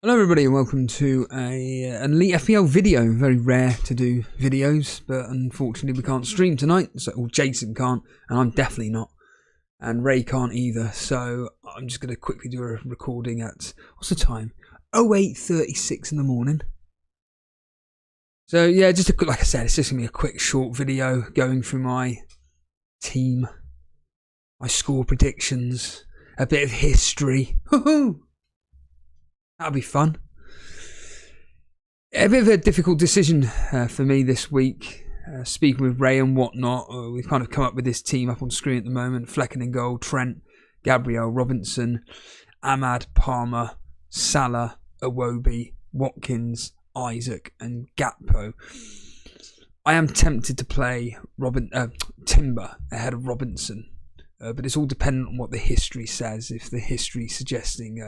Hello everybody and welcome to an Elite FPL video. Very rare to do videos, but unfortunately we can't stream tonight. Well, Jason can't, and I'm definitely not. And Ray can't either, so I'm just going to quickly do a recording at, what's the time? 08:36 in the morning. So yeah, just like I said, it's just going to be a quick short video going through my team, my score predictions, a bit of history. Woohoo! That'll be fun. A bit of a difficult decision for me this week. Speaking with Ray and whatnot, we've kind of come up with this team up on screen at the moment. Flecken in goal, Trent, Gabriel, Robinson, Ahmad, Palmer, Salah, Iwobi, Watkins, Isaac and Gakpo. I am tempted to play Timber ahead of Robinson. But it's all dependent on what the history says. If the history is suggesting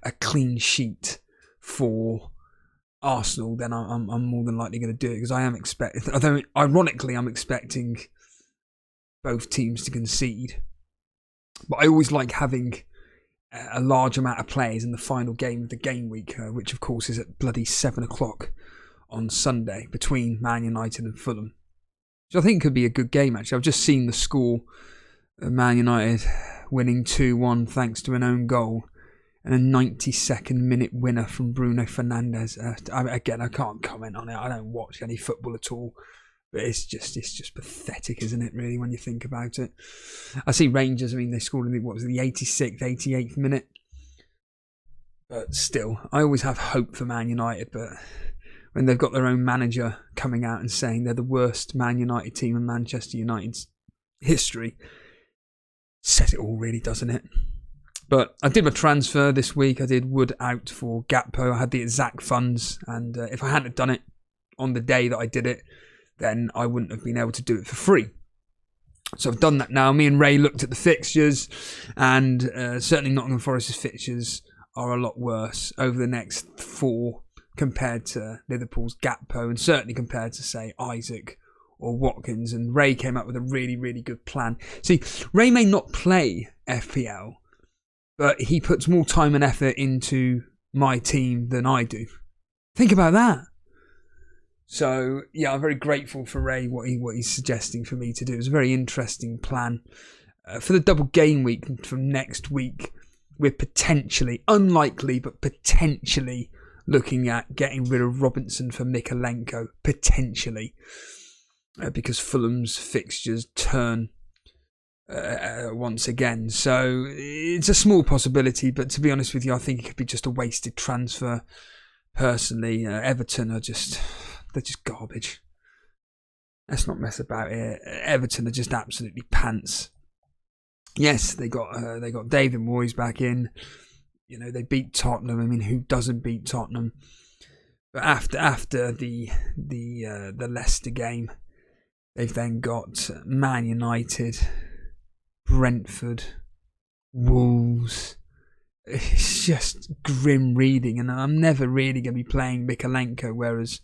a clean sheet for Arsenal, then I'm more than likely going to do it, because I am expecting, although ironically I'm expecting both teams to concede. But I always like having a large amount of players in the final game of the game week, which of course is at bloody 7 o'clock on Sunday between Man United and Fulham. Which I think could be a good game actually. I've just seen the score. Man United winning 2-1 thanks to an own goal and a 92nd minute winner from Bruno Fernandes. Again, I can't comment on it. I don't watch any football at all, but it's just pathetic, isn't it? Really, when you think about it. I see Rangers. I mean, they scored in the 86th, 88th minute. But still, I always have hope for Man United. But when they've got their own manager coming out and saying they're the worst Man United team in Manchester United's history, says it all, really, doesn't it? But I did my transfer this week. I did Wood out for Gakpo. I had the exact funds, and if I hadn't done it on the day that I did it, then I wouldn't have been able to do it for free. So I've done that now. Me and Ray looked at the fixtures, and certainly Nottingham Forest's fixtures are a lot worse over the next 4 compared to Liverpool's Gakpo, and certainly compared to, say, Isaac or Watkins. And Ray came up with a really, really good plan. See, Ray may not play FPL, but he puts more time and effort into my team than I do. Think about that. So yeah, I'm very grateful for Ray, what he's suggesting for me to do. It's a very interesting plan. For the double game week from next week, we're potentially, unlikely, but potentially looking at getting rid of Robinson for Mykolenko. Potentially. Because Fulham's fixtures turn once again. So it's a small possibility, but to be honest with you, I think it could be just a wasted transfer. Personally, Everton they're just garbage. Let's not mess about it. Everton are just absolutely pants. Yes, they got David Moyes back in. You know, they beat Tottenham. I mean, who doesn't beat Tottenham? But after the Leicester game, they've then got Man United, Brentford, Wolves. It's just grim reading, and I'm never really going to be playing Mykolenko, whereas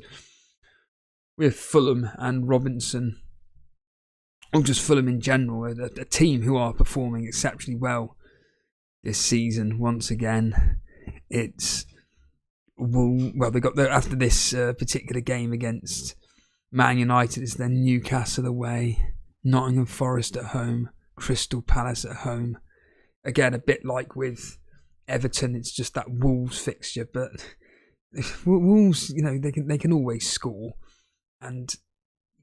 with Fulham and Robinson, or just Fulham in general, a team who are performing exceptionally well this season once again. It's, well, they got after this particular game against Man United, is then Newcastle away, Nottingham Forest at home, Crystal Palace at home. Again, a bit like with Everton, it's just that Wolves fixture, but Wolves, you know, they can always score. And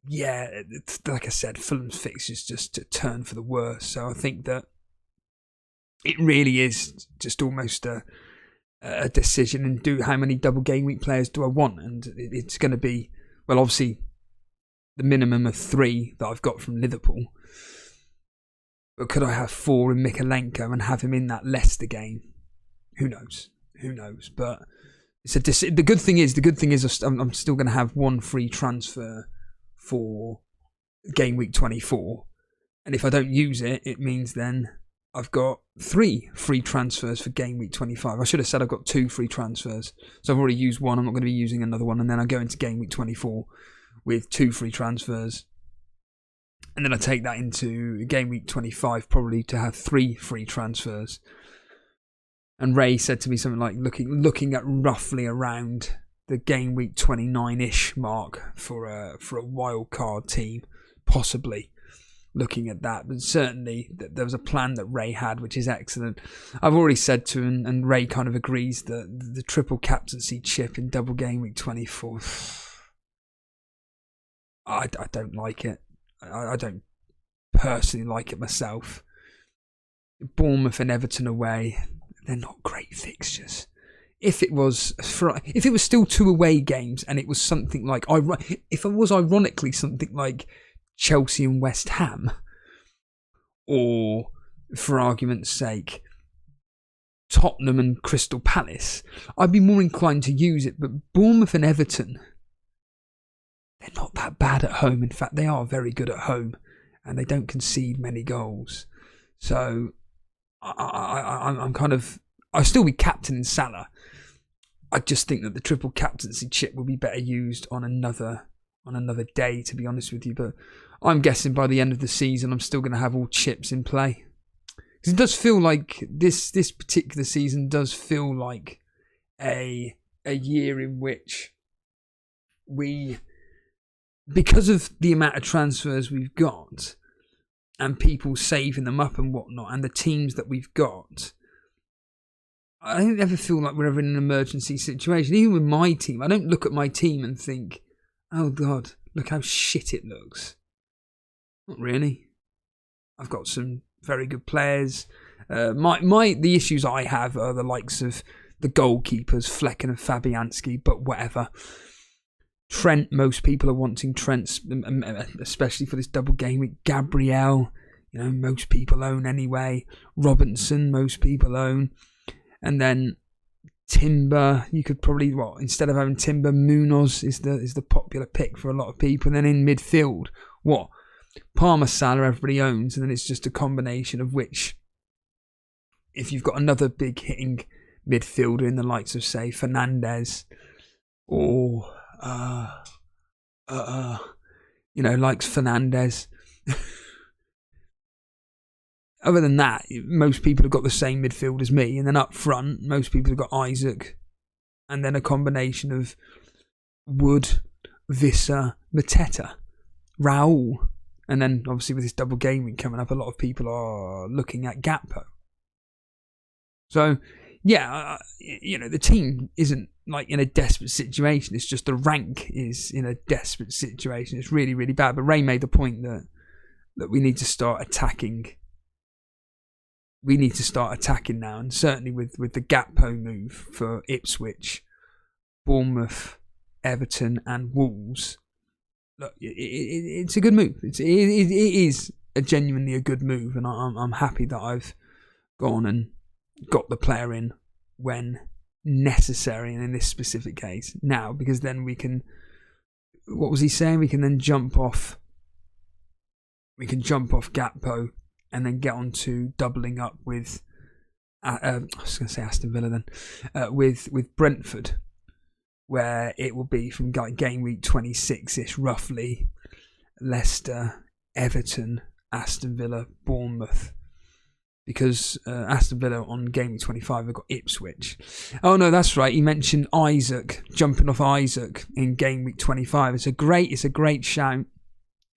yeah, like I said, Fulham's fixtures just to turn for the worse. So I think that it really is just almost a decision, and how many double game week players do I want? And it's going to be, well, obviously the minimum of 3 that I've got from Liverpool. But could I have 4 in Mykolenko and have him in that Leicester game? Who knows? Who knows? But it's the good thing is I'm still going to have 1 free transfer for game week 24, and if I don't use it, it means then I've got 3 free transfers for game week 25. I should have said I've got 2 free transfers, so I've already used 1. I'm not going to be using another one, and then I go into game week 24 with 2 free transfers, and then I take that into game week 25 probably to have 3 free transfers. And Ray said to me something like looking at roughly around the game week 29-ish mark for a wild card team, possibly looking at that. But certainly there was a plan that Ray had, which is excellent. I've already said to him, and Ray kind of agrees, that the triple captaincy chip in double game week 24, I don't like it. I don't personally like it myself. Bournemouth and Everton away, they're not great fixtures. If it was still 2 away games and it was something like, if it was ironically something like Chelsea and West Ham, or for argument's sake Tottenham and Crystal Palace, I'd be more inclined to use it. But Bournemouth and Everton, they're not that bad at home. In fact, they are very good at home, and they don't concede many goals. So I'm kind of, I'll still be captaining Salah. I just think that the triple captaincy chip will be better used on another day, to be honest with you. But I'm guessing by the end of the season, I'm still going to have all chips in play. Because it does feel like this particular season does feel like a year in which because of the amount of transfers we've got and people saving them up and whatnot, and the teams that we've got, I don't ever feel like we're ever in an emergency situation. Even with my team, I don't look at my team and think, oh God, look how shit it looks. Not really. I've got some very good players. The issues I have are the likes of the goalkeepers, Flecken and Fabianski, but whatever. Trent, most people are wanting Trent, especially for this double game week. Gabriel, most people own anyway. Robinson, most people own. And then Timber, you could probably, instead of having Timber, Munoz is the popular pick for a lot of people. And then in midfield, Palmer, Salah, everybody owns, and then it's just a combination of which, if you've got another big hitting midfielder in the likes of, say, Fernandez, or likes Fernandez. Other than that, most people have got the same midfield as me, and then up front, most people have got Isaac, and then a combination of Wood, Visser, Mateta, Raul, and then obviously with this double game week coming up, a lot of people are looking at Gakpo. So, yeah, the team isn't like in a desperate situation. It's just the rank is in a desperate situation. It's really, really bad. But Ray made the point that we need to start attacking. We need to start attacking now, and certainly with the Gakpo move for Ipswich, Bournemouth, Everton, and Wolves. Look, it's a good move. It is genuinely a good move, and I'm happy that I've gone and got the player in when necessary, and in this specific case now, because then we can, what was he saying, we can then jump off Gakpo and then get on to doubling up with I was going to say Aston Villa then, with Brentford, where it will be from game week 26ish roughly, Leicester, Everton, Aston Villa, Bournemouth. Because Aston Villa on game week 25 have got Ipswich. Oh no, that's right. He mentioned Isaac, jumping off Isaac in game week 25. It's a great shout.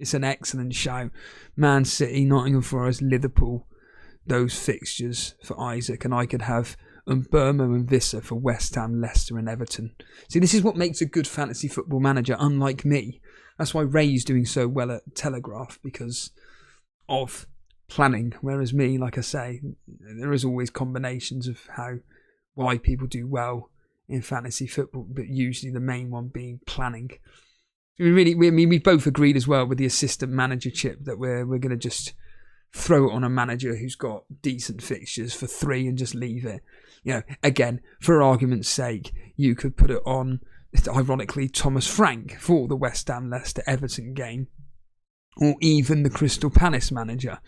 It's an excellent shout. Man City, Nottingham Forest, Liverpool, those fixtures for Isaac, and I could have Burma and Visser for West Ham, Leicester, and Everton. See, this is what makes a good fantasy football manager, unlike me. That's why Ray's doing so well at Telegraph, because of planning, whereas me, like I say, there is always combinations of why people do well in fantasy football, but usually the main one being planning. We both agreed as well with the assistant manager chip that we're going to just throw it on a manager who's got decent fixtures for 3 and just leave it. Again, for argument's sake, you could put it on, ironically, Thomas Frank for the West Ham Leicester Everton game, or even the Crystal Palace manager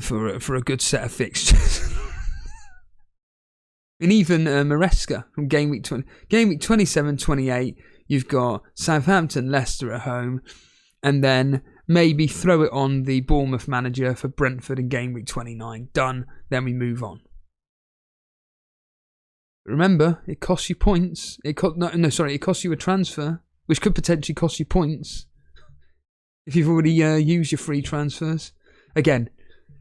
for a good set of fixtures. And even Maresca from game week 27-28, you've got Southampton, Leicester at home, and then maybe throw it on the Bournemouth manager for Brentford in game week 29. Done. Then we move on. Remember, it costs you points. It costs you a transfer, which could potentially cost you points if you've already used your free transfers. Again,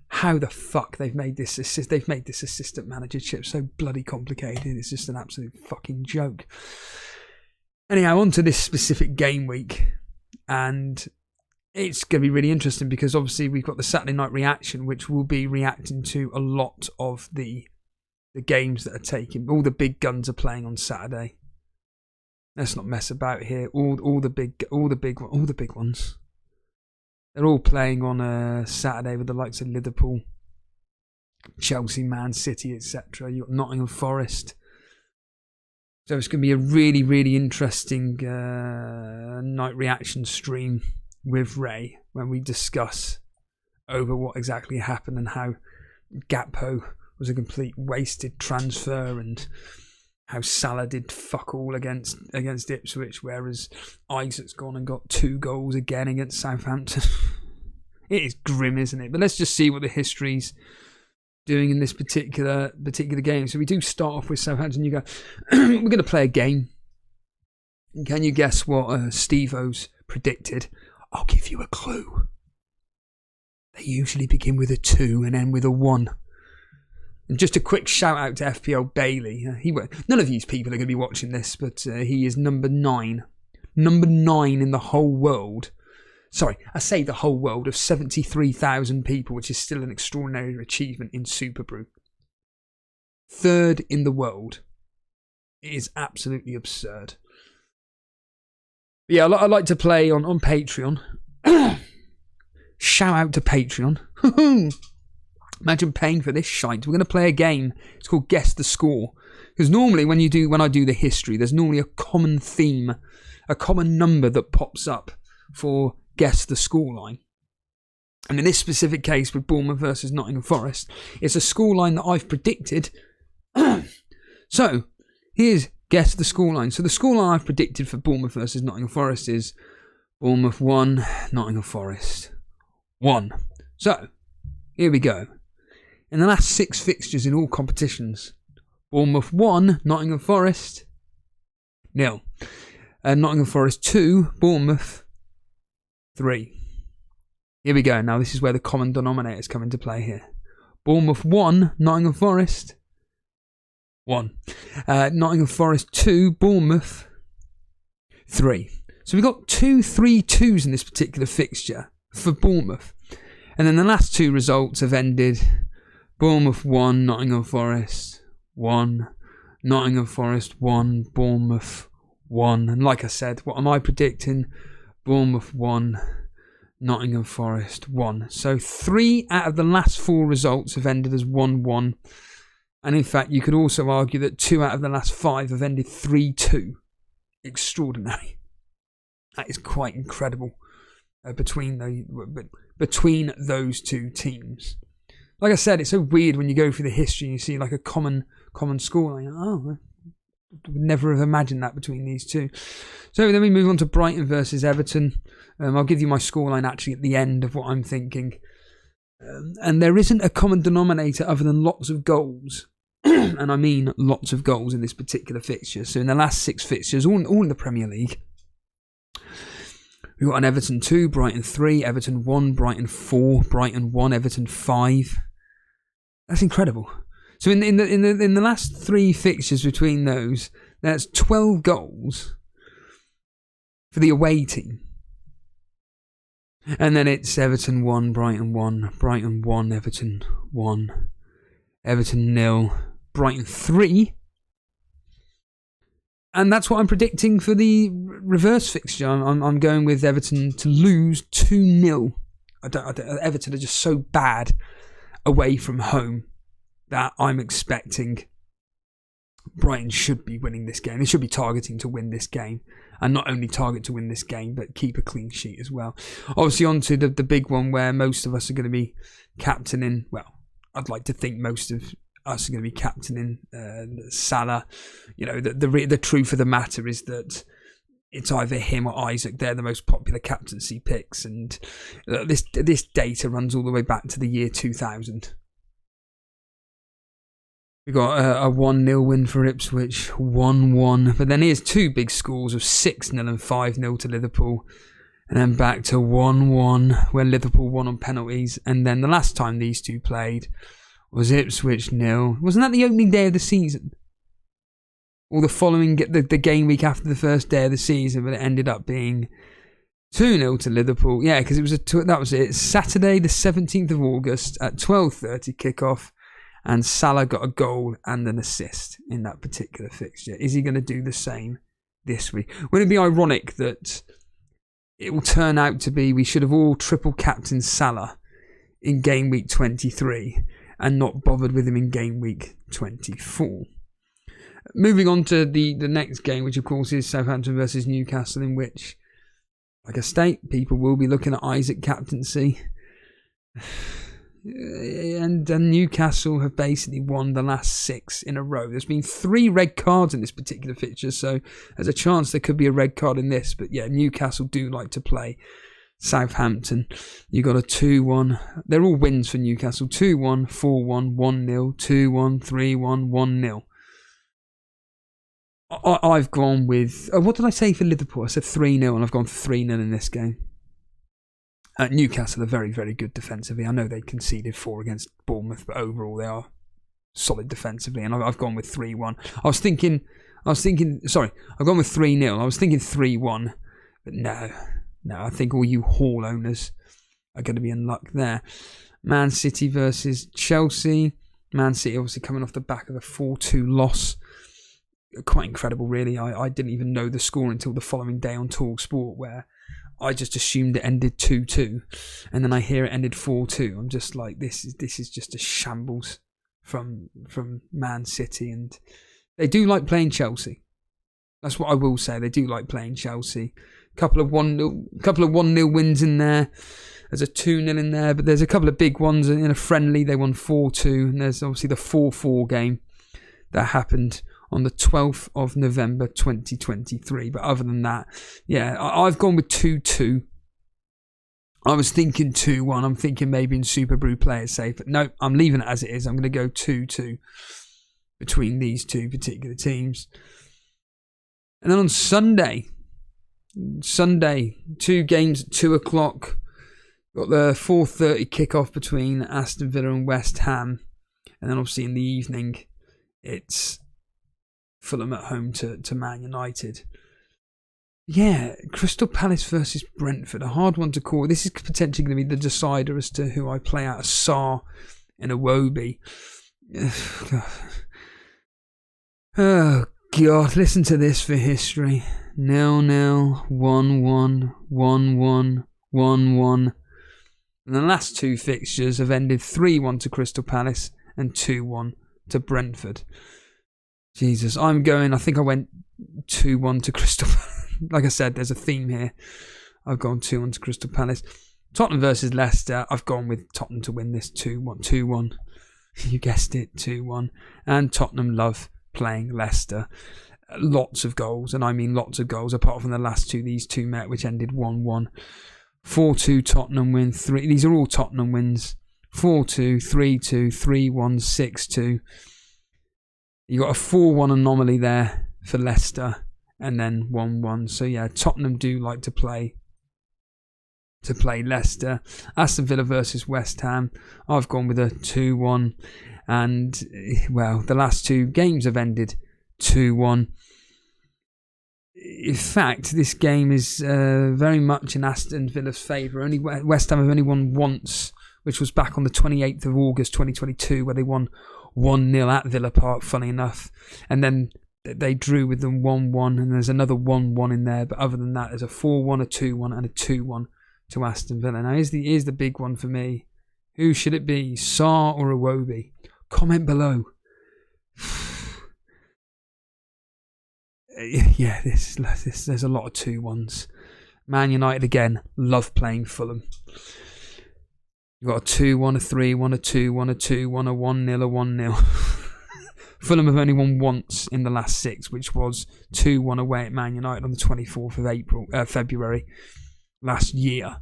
how the fuck they've made this assistant managership so bloody complicated. It's just an absolute fucking joke. Anyhow, on to this specific game week, and it's going to be really interesting because obviously we've got the Saturday night reaction, which will be reacting to a lot of the games that are taken. All the big guns are playing on Saturday. Let's not mess about here. All the big ones. They're all playing on Saturday with the likes of Liverpool, Chelsea, Man City, etc. You've got Nottingham Forest. So it's going to be a really, really interesting night reaction stream with Ray when we discuss over what exactly happened and how Gakpo was a complete wasted transfer and how Salah did fuck all against Ipswich, whereas Isaac's gone and got 2 goals again against Southampton. It is grim, isn't it? But let's just see what the history's doing in this particular game. So we do start off with Southampton. You go, we're going to play a game. Can you guess what Steve-O's predicted? I'll give you a clue. They usually begin with a 2 and end with a 1. And just a quick shout out to FPL Bailey. None of these people are going to be watching this, but he is number 9. Number 9 in the whole world. Sorry, I say the whole world of 73,000 people, which is still an extraordinary achievement in Super Brew. 3rd in the world. It is absolutely absurd. But yeah, I like to play on Patreon. Shout out to Patreon. Imagine paying for this shite. We're going to play a game. It's called Guess the Score. Because normally when I do the history, there's normally a common theme, a common number that pops up for Guess the Scoreline. And in this specific case with Bournemouth versus Nottingham Forest, it's a scoreline that I've predicted. So, here's Guess the Scoreline. So the scoreline I've predicted for Bournemouth versus Nottingham Forest is Bournemouth 1, Nottingham Forest 1. So, here we go. In the last 6 fixtures in all competitions, Bournemouth 1, Nottingham Forest 0. Nottingham Forest 2, Bournemouth 3. Here we go. Now this is where the common denominators come into play here. Bournemouth 1, Nottingham Forest 1. Nottingham Forest 2, Bournemouth 3. So we've got 2 3-2s in this particular fixture for Bournemouth. And then the last 2 results have ended Bournemouth 1, Nottingham Forest 1, Nottingham Forest 1, Bournemouth 1. And like I said, what am I predicting? Bournemouth 1, Nottingham Forest 1. So 3 out of the last 4 results have ended as 1-1. And in fact, you could also argue that 2 out of the last 5 have ended 3-2. Extraordinary. That is quite incredible between those 2 teams. Like I said, it's so weird when you go through the history and you see like a common score. Like, oh, I would never have imagined that between these 2. So then we move on to Brighton versus Everton. I'll give you my scoreline actually at the end of what I'm thinking. And there isn't a common denominator other than lots of goals. And I mean lots of goals in this particular fixture. So in the last 6 fixtures, all in the Premier League, we've got an Everton 2, Brighton 3, Everton 1, Brighton 4, Brighton 1, Everton 5. That's incredible. So in the last 3 fixtures between those, that's 12 goals for the away team. And then it's Everton 1, Brighton 1, Brighton 1, Everton 1, Everton 0, Brighton 3. And that's what I'm predicting for the reverse fixture. I'm going with Everton to lose 2-0. Everton are just so bad away from home that I'm expecting Brighton should be winning this game. They should be targeting to win this game. And not only target to win this game, but keep a clean sheet as well. Obviously, on to the big one where most of us are going to be captaining. Well, I'd like to think most of us are going to be captaining Salah. You know, the truth of the matter is that it's either him or Isaac. They're the most popular captaincy picks. And this data runs all the way back to the year 2000. We got a 1-0 win for Ipswich, 1-1. But then here's two big scores of 6-0 and 5-0 to Liverpool. And then back to 1-1, where Liverpool won on penalties. And then the last time these two played was Ipswich 0. Wasn't that the opening day of the season? Or the following, the game week after the first day of the season, but it ended up being 2-0 to Liverpool. Yeah, because that was it. Saturday, the 17th of August at 12:30 kickoff. And Salah got a goal and an assist in that particular fixture. Is he going to do the same this week? Wouldn't it be ironic that it will turn out to be we should have all triple captained Salah in game week 23 and not bothered with him in game week 24? Moving on to the next game, which of course is Southampton versus Newcastle, in which, like I state, people will be looking at Isaac captaincy. And Newcastle have basically won the last 6 in a row. There's been 3 red cards in this particular fixture, so there's a chance there could be a red card in this. But yeah, Newcastle do like to play Southampton. You got a 2-1. They're all wins for Newcastle. 2-1, 4-1, 1-0, 2-1, 3-1, 1-0. I've gone with... what did I say for Liverpool? I said 3-0, and I've gone 3-0 in this game. Newcastle are very, very good defensively. I know they conceded 4 against Bournemouth, but overall they are solid defensively. And I've gone with 3-1. I've gone with 3-0. I was thinking 3-1, but no. I think all you Hall owners are going to be in luck there. Man City versus Chelsea. Man City obviously coming off the back of a 4-2 loss. Quite incredible, really. I didn't even know the score until the following day on TalkSport, where I just assumed it ended 2-2, and then I hear it ended 4-2. I'm just like, this is just a shambles from Man City, and they do like playing Chelsea. That's what I will say. They do like playing Chelsea. Couple of 1-0 wins in there. There's a 2-0 in there, but there's a couple of big ones in a friendly. They won 4-2, and there's obviously the 4-4 game that happened on the 12th of November 2023. But other than that, yeah, I've gone with 2-2. I was thinking 2-1. I'm thinking maybe in Super Brew play it safe. But no, I'm leaving it as it is. I'm going to go 2-2 between these two particular teams. And then on Sunday, 2 games at 2 o'clock. Got the 4:30 kickoff between Aston Villa and West Ham. And then obviously in the evening, it's Fulham at home to Man United. Yeah, Crystal Palace versus Brentford. A hard one to call. This is potentially going to be the decider as to who I play out of Sarr and Iwobi. Oh, God. Listen to this for history. 0-0, 1-1, 1-1, 1-1. And the last 2 fixtures have ended 3-1 to Crystal Palace and 2-1 to Brentford. Jesus, I think I went 2-1 to Crystal Palace. Like I said, there's a theme here. I've gone 2-1 to Crystal Palace. Tottenham versus Leicester. I've gone with Tottenham to win this 2-1. You guessed it, 2-1. And Tottenham love playing Leicester. Lots of goals, and I mean lots of goals, apart from the last 2 these 2 met, which ended 1-1. 4-2 Tottenham win. 3. These are all Tottenham wins. 4-2, 3-2, 3-1, 6-2. You got a 4-1 anomaly there for Leicester, and then 1-1. So yeah, Tottenham do like to play Leicester. Aston Villa versus West Ham. I've gone with a 2-1, and well, the last 2 games have ended 2-1. In fact, this game is very much in Aston Villa's favour. Only West Ham have only won once, which was back on the 28th of August 2022, where they won 1-0 at Villa Park, funny enough. And then they drew with them 1-1, and there's another 1-1 in there. But other than that, there's a 4-1, a 2-1, and a 2-1 to Aston Villa. Now, here's the big one for me. Who should it be, Sarr or Iwobi? Comment below. Yeah, there's a lot of 2-1s. Man United, again, love playing Fulham. You've got a 2-1, a 3-1, a 2-1, a 2-1, a 1-0, a 1-0. Fulham have only won once in the last 6, which was 2-1 away at Man United on the 24th of February last year.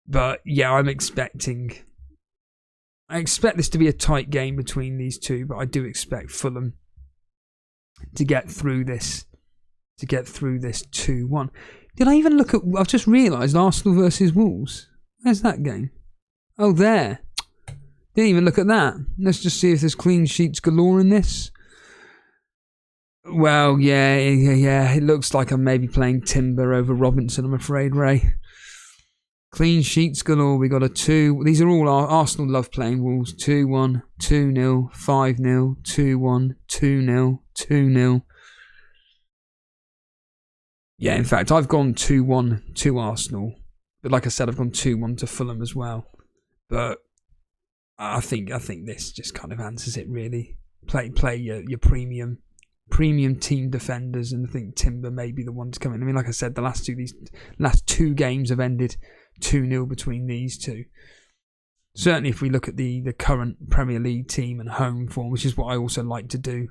But yeah, I'm expecting I expect this to be a tight game between these two, but I do expect Fulham to get through this 2-1. Did I even look at... I've just realised Arsenal versus Wolves. Where's that game? Oh, there. Didn't even look at that. Let's just see if there's clean sheets galore in this. Well, yeah. It looks like I'm maybe playing Timber over Robinson, I'm afraid, Ray. Clean sheets galore. We got a 2. These are all Arsenal love playing Wolves. 2-1, 2-0, 5-0, 2-1, 2-0, 2-0. Yeah, in fact, I've gone 2-1 to Arsenal. But like I said, I've gone 2-1 to Fulham as well. But I think this just kind of answers it, really. Play your premium team defenders, and I think Timber may be the one to come in. I mean, like I said, the last two games have ended 2-0 between these two. Certainly, if we look at the current Premier League team and home form, which is what I also like to do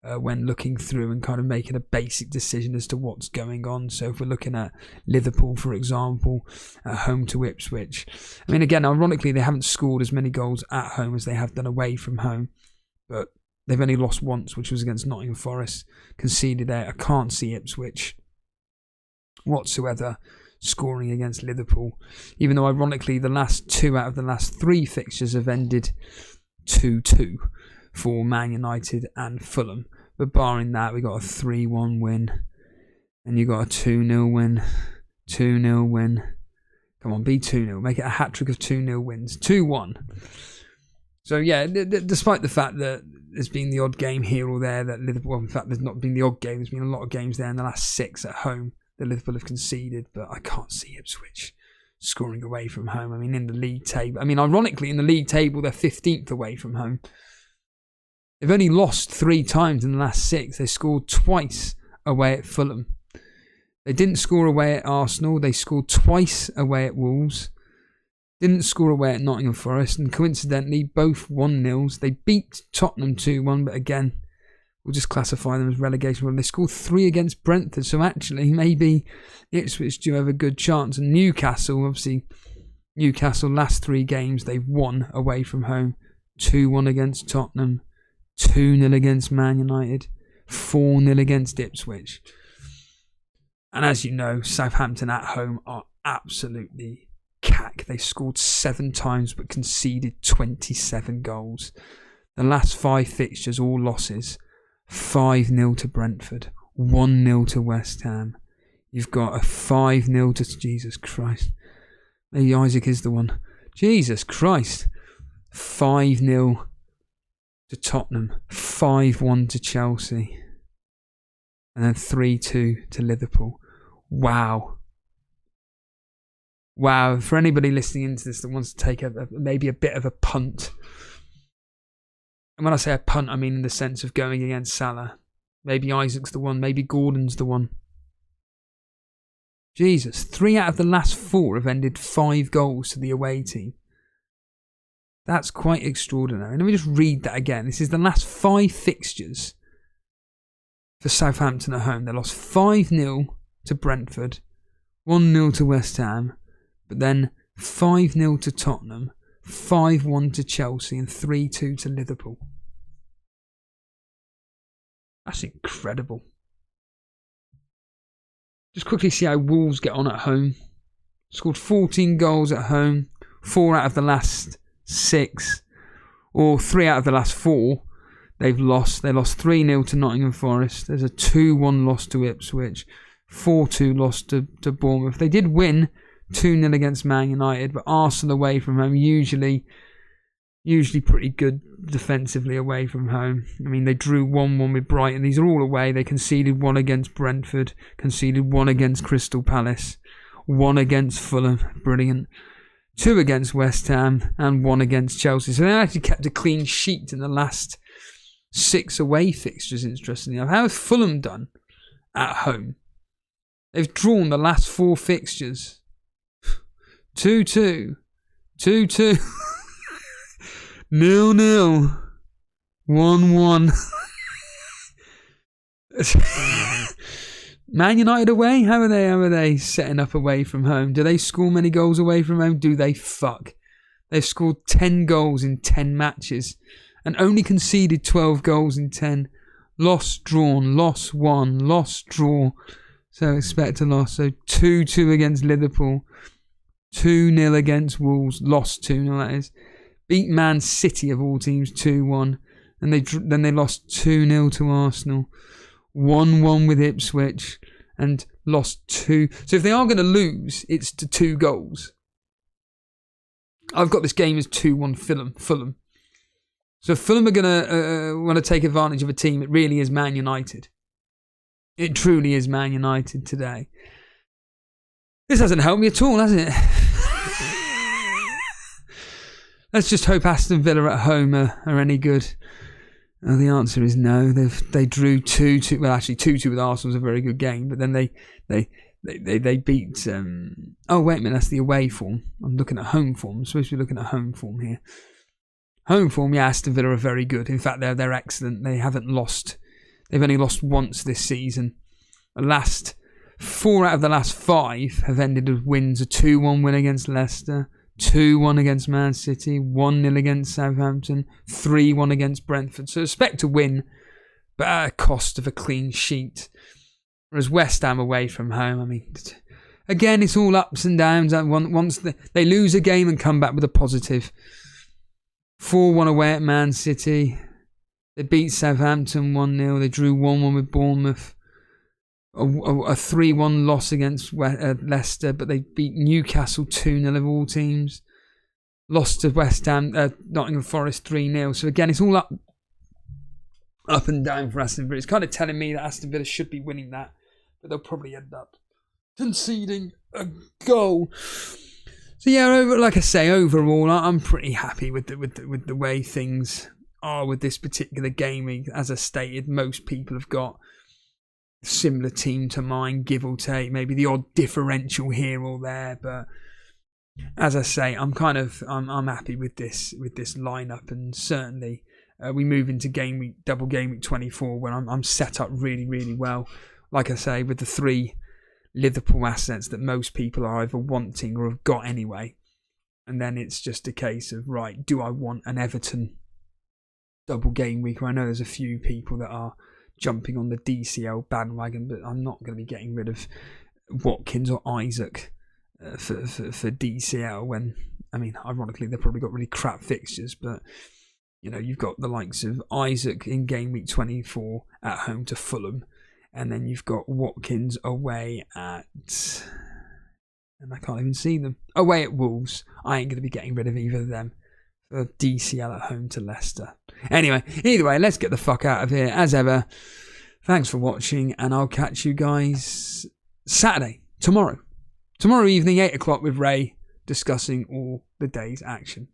when looking through and kind of making a basic decision as to what's going on. So if we're looking at Liverpool, for example, home to Ipswich, I mean, again, ironically, they haven't scored as many goals at home as they have done away from home, but they've only lost once, which was against Nottingham Forest, conceded there. I can't see Ipswich whatsoever scoring against Liverpool, even though ironically the last 2 out of the last 3 fixtures have ended 2-2 for Man United and Fulham. But barring that, we got a 3-1 win, and you got a 2-0 win, 2-0 win. Come on, be 2-0. Make it a hat-trick of 2-0 wins. 2-1. So yeah, despite the fact that there's been the odd game here or there that Liverpool, well, in fact there's not been the odd game, there's been a lot of games there in the last 6 at home that Liverpool have conceded, but I can't see Ipswich scoring away from home. I mean, in the league table, ironically, in the league table, they're 15th away from home. They've only lost 3 times in the last 6. They scored twice away at Fulham. They didn't score away at Arsenal. They scored twice away at Wolves. Didn't score away at Nottingham Forest. And coincidentally, both 1-0s. They beat Tottenham 2-1, but again, we'll just classify them as relegation. They scored 3 against Brentford. So actually, maybe Ipswich do have a good chance. And Newcastle, obviously, last 3 games, they've won away from home. 2-1 against Tottenham. 2-0 against Man United, 4-0 against Ipswich. And as you know, Southampton at home are absolutely cack. They scored 7 times but conceded 27 goals. The last 5 fixtures, all losses. 5-0 to Brentford, 1-0 to West Ham. You've got a 5-0 to... Jesus Christ. Maybe Isaac is the one. Jesus Christ. 5-0 to Tottenham, 5-1 to Chelsea, and then 3-2 to Liverpool. Wow. For anybody listening into this that wants to take maybe a bit of a punt, and when I say a punt, I mean in the sense of going against Salah. Maybe Isaac's the one, maybe Gordon's the one. Jesus, 3 out of the last 4 have ended 5 goals to the away team. That's quite extraordinary. Let me just read that again. This is the last 5 fixtures for Southampton at home. They lost 5-0 to Brentford, 1-0 to West Ham, but then 5-0 to Tottenham, 5-1 to Chelsea, and 3-2 to Liverpool. That's incredible. Just quickly see how Wolves get on at home. Scored 14 goals at home, 4 out of the last 6, or 3 out of the last 4 they've lost. They lost 3-0 to Nottingham Forest. There's a 2-1 loss to Ipswich, 4-2 loss to Bournemouth. They did win 2-0 against Man United, but Arsenal away from home, usually pretty good defensively away from home. I mean, they drew 1-1 with Brighton. These are all away. They conceded 1 against Brentford, conceded 1 against Crystal Palace, 1 against Fulham, brilliant, 2 against West Ham, and 1 against Chelsea. So they actually kept a clean sheet in the last 6 away fixtures, interestingly enough. How has Fulham done at home? They've drawn the last 4 fixtures. 2-2, 2-2, 0-0, 1-1. Man United away? How are they setting up away from home? Do they score many goals away from home? Do they fuck? They've scored 10 goals in 10 matches and only conceded 12 goals in 10. Lost, drawn, lost, won, lost, draw. So expect a loss. So 2-2 against Liverpool. 2-0 against Wolves. Lost 2-0, that is. Beat Man City of all teams 2-1. And then they lost 2-0 to Arsenal. 1-1 with Ipswich. And lost 2. So if they are going to lose, it's to 2 goals. I've got this game as 2-1 Fulham. So Fulham are going to want to take advantage of a team. It really is Man United. It truly is Man United today. This hasn't helped me at all, has it? Let's just hope Aston Villa at home are any good. The answer is no. They drew 2-2. Well, actually 2-2 with Arsenal was a very good game, but then they beat. Oh wait a minute, that's the away form. I'm looking at home form. I'm supposed to be looking at home form here. Home form, yeah, Aston Villa are very good. In fact, they're excellent. They haven't lost. They've only lost once this season. The last 4 out of the last 5 have ended with wins. A 2-1 win against Leicester, 2-1 against Man City, 1-0 against Southampton, 3-1 against Brentford. So expect to win, but at a cost of a clean sheet. Whereas West Ham away from home, I mean, again, it's all ups and downs. Once they lose a game and come back with a positive. 4-1 away at Man City. They beat Southampton 1-0. They drew 1-1 with Bournemouth. A 3-1 loss against Leicester, but they beat Newcastle 2-0 of all teams. Lost to West Ham, Nottingham Forest 3-0. So again, it's all up and down for Aston Villa. It's kind of telling me that Aston Villa should be winning that, but they'll probably end up conceding a goal. So yeah, like I say, overall, I'm pretty happy with the way things are with this particular game week. As I stated, most people have got a similar team to mine, give or take, maybe the odd differential here or there. But as I say, I'm happy with this lineup, and certainly we move into double game week 24 when I'm set up really, really well. Like I say, with the 3 Liverpool assets that most people are either wanting or have got anyway. And then it's just a case of, right, do I want an Everton double game week? I know there's a few people that are jumping on the DCL bandwagon, but I'm not going to be getting rid of Watkins or Isaac for DCL when, I mean, ironically, they've probably got really crap fixtures, but, you know, you've got the likes of Isaac in game week 24 at home to Fulham. And then you've got Watkins away at... And I can't even see them. Away at Wolves. I ain't going to be getting rid of either of them. For DCL at home to Leicester. Anyway, either way, let's get the fuck out of here. As ever, thanks for watching. And I'll catch you guys Saturday, tomorrow. Tomorrow evening, 8 o'clock with Ray, discussing all the day's action.